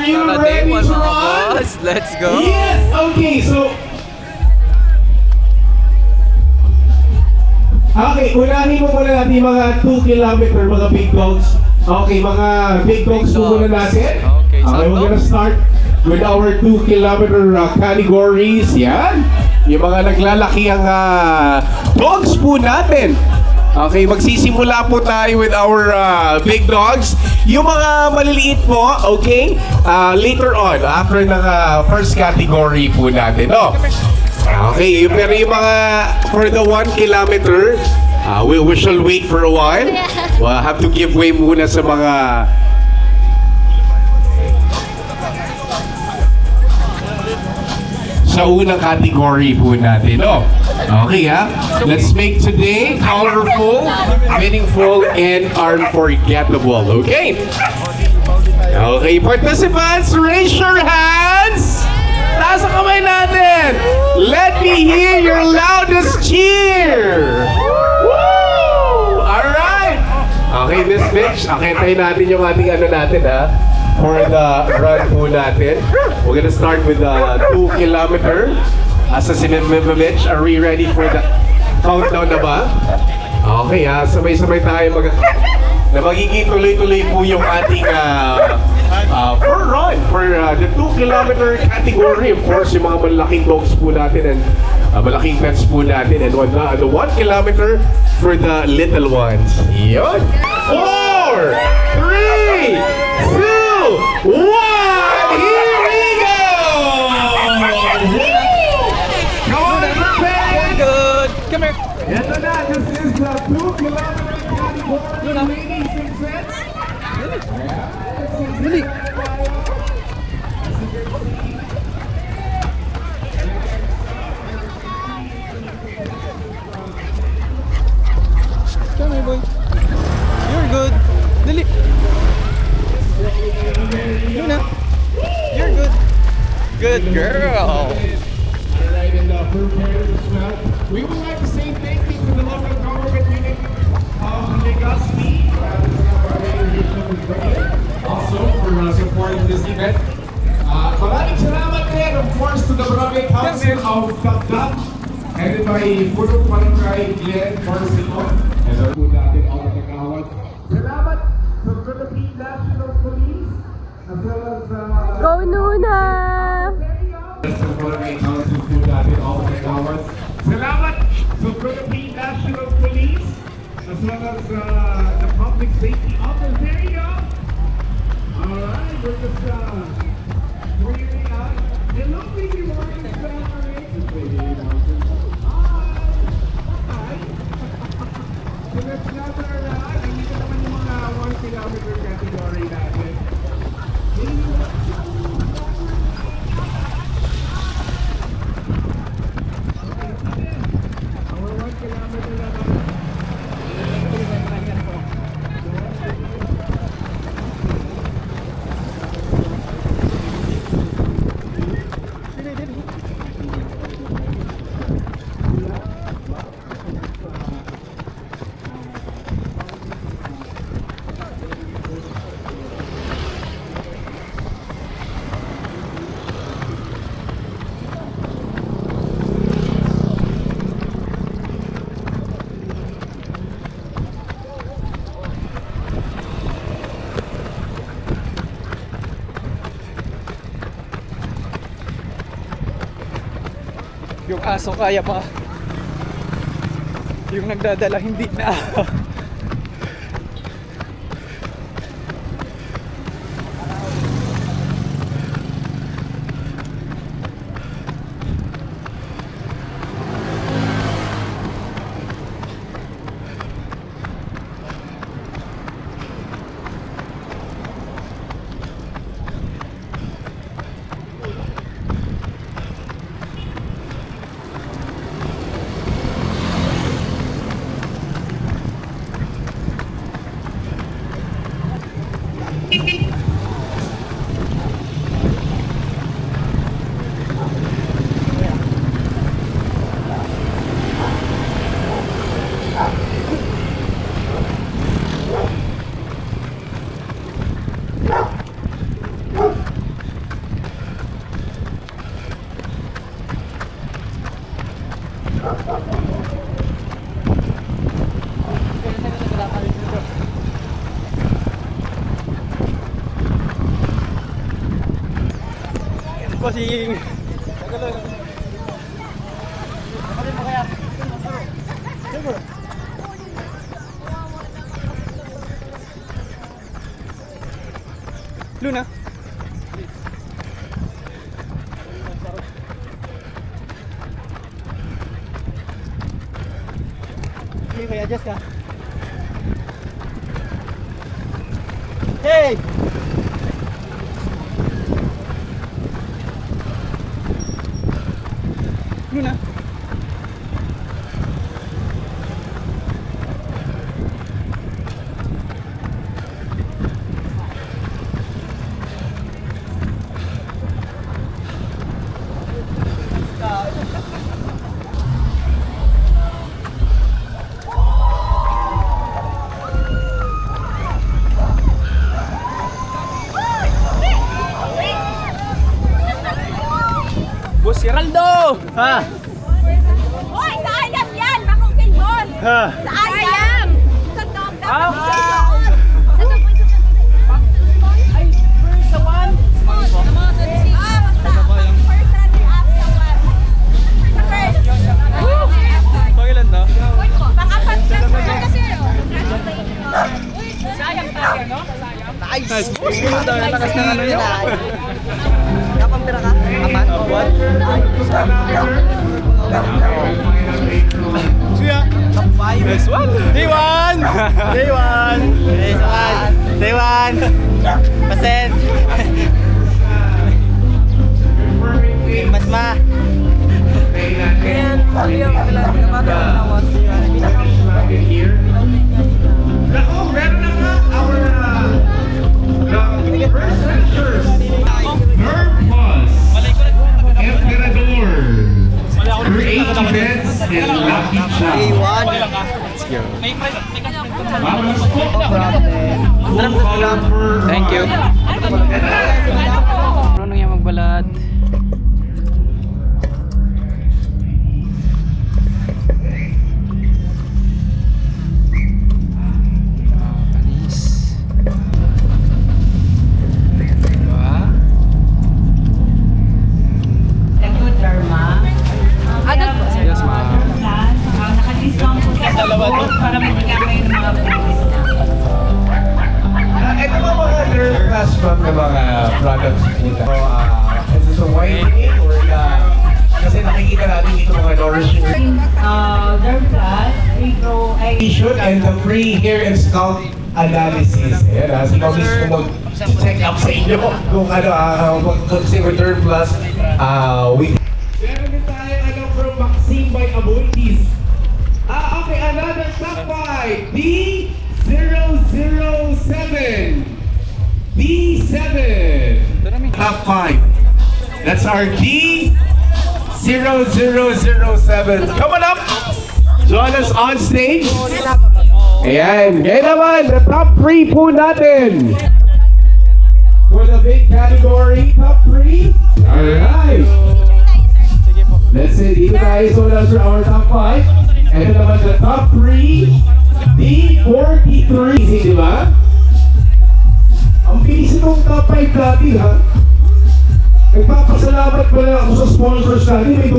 you Para ready day one, to mga run? boss. Let's go. Yes! Okay, so... Okay, unahin mo muna natin yung mga 2 kilometer, mga big dogs. Okay, mga big dogs po muna natin. Okay, we're gonna start with our 2 kilometer categories. Yan. Yung mga naglalaki ang dogs po natin. Okay, magsisimula po tayo with our big dogs. Yung mga maliliit po, okay, later on, after ng first category po natin. No? Okay, pero yung mga for the 1 kilometer, we shall wait for a while. We'll have to give way muna sa mga sa unang category po natin. No? Okay ha? Let's make today colorful, meaningful, and unforgettable. Okay? Okay, participants, raise your hands! Taas ang kamay natin! Let me hear your loudest cheer! Woo! Alright! Okay, Miss Mitch, akitayin natin yung ating ano natin ha. For the run po natin. We're gonna start with the 2 kilometer. Asa si Mitch, are we ready for the countdown na ba? Okay ha, sabay-sabay tayo na magiging tuloy-tuloy po yung ating for run for the 2 kilometer category. Of course, yung mga malaking dogs po natin and malaking pets po natin, and the 1 kilometer for the little ones. Yun! 4, 3, 2, 1! Here we go! Come on, prepare! Good. Come here. Ito na, this is the 2 kilometer category remaining 6 sets. Dali. Come here, boy. You're good. Dali. Luna. You're good. Good girl. Right in the prepared as well. We would like to say thank you to the local government unit of Legazpi. Also for supporting this event. Maraming salamat din, of course, to the Barangay Council of Dagdag, headed by Purok Barangay Glenn Marcelo, and the po natin all the Tagawad. Salamat sa Philippine National Police, as well as Go Nuna! sa Barangay Council po natin all the Tagawad. Salamat sa Philippine National Police, as well as the Public Safety Office. There you go! Alright, we're just clearing out. Hello, baby morning, family. Hi. So let's another dito naman yung mga 1 kilometer category natin. Our 1 kilometer naman. Yung aso kaya pa. Yung nagdadala hindi na. Bossing. Luna. Hey, kaya adjust ka. Hey! Luna. Boss Geraldo! Ha? Hoy, sa ayam yan! Makukil boss! Ha? Sa ayam! Sa top dapat Ah, sa top. Sa top po, Ay, first sa one. basta. First runner up sa one. Sa first. Pakilan na? Pang-apat siya sa kasi. Nice. Ganda, lakas ng ano niya. Kapang pira ka? Apat? What? Suya. Nice one. Day one. Day one! Day one! Day one! Pasent! Mas ma! Nako, meron na nga our the first ranchers. Nervous, Emperador, Create Events, and Lucky Day Chow. one! Vamos po. Thank you. Ano nga magbalad? Panis. Diba? Agad po. Yes, ma'am. Naka-discount po sa Dalawa to. para mabigyan kayo ng mga freebies na. Ito po mga Nerve Plus from the mga products po. So, is this a whitening or kasi nakikita natin dito mga nourishing Derm Plus, free grow, ay tissue and the free hair and scalp analysis. Ayan ha, sino mismo mag-check up sa inyo kung ano, kung si Derm Plus, we... Meron din tayo ano from Maxine by Aboitis. Okay, another top 5. D007. D7. Top 5. That's our D0007. Come on up. Join us on stage. Ayan. Kaya naman, the top 3 po natin. For the big category, top 3. Alright. Let's see, dito tayo so that's our top 5. Ito naman the top 3. D43. Easy, di ba? Ang bilis itong top 5 dati, ha? Nagpapasalamat pala ako sa sponsors natin. May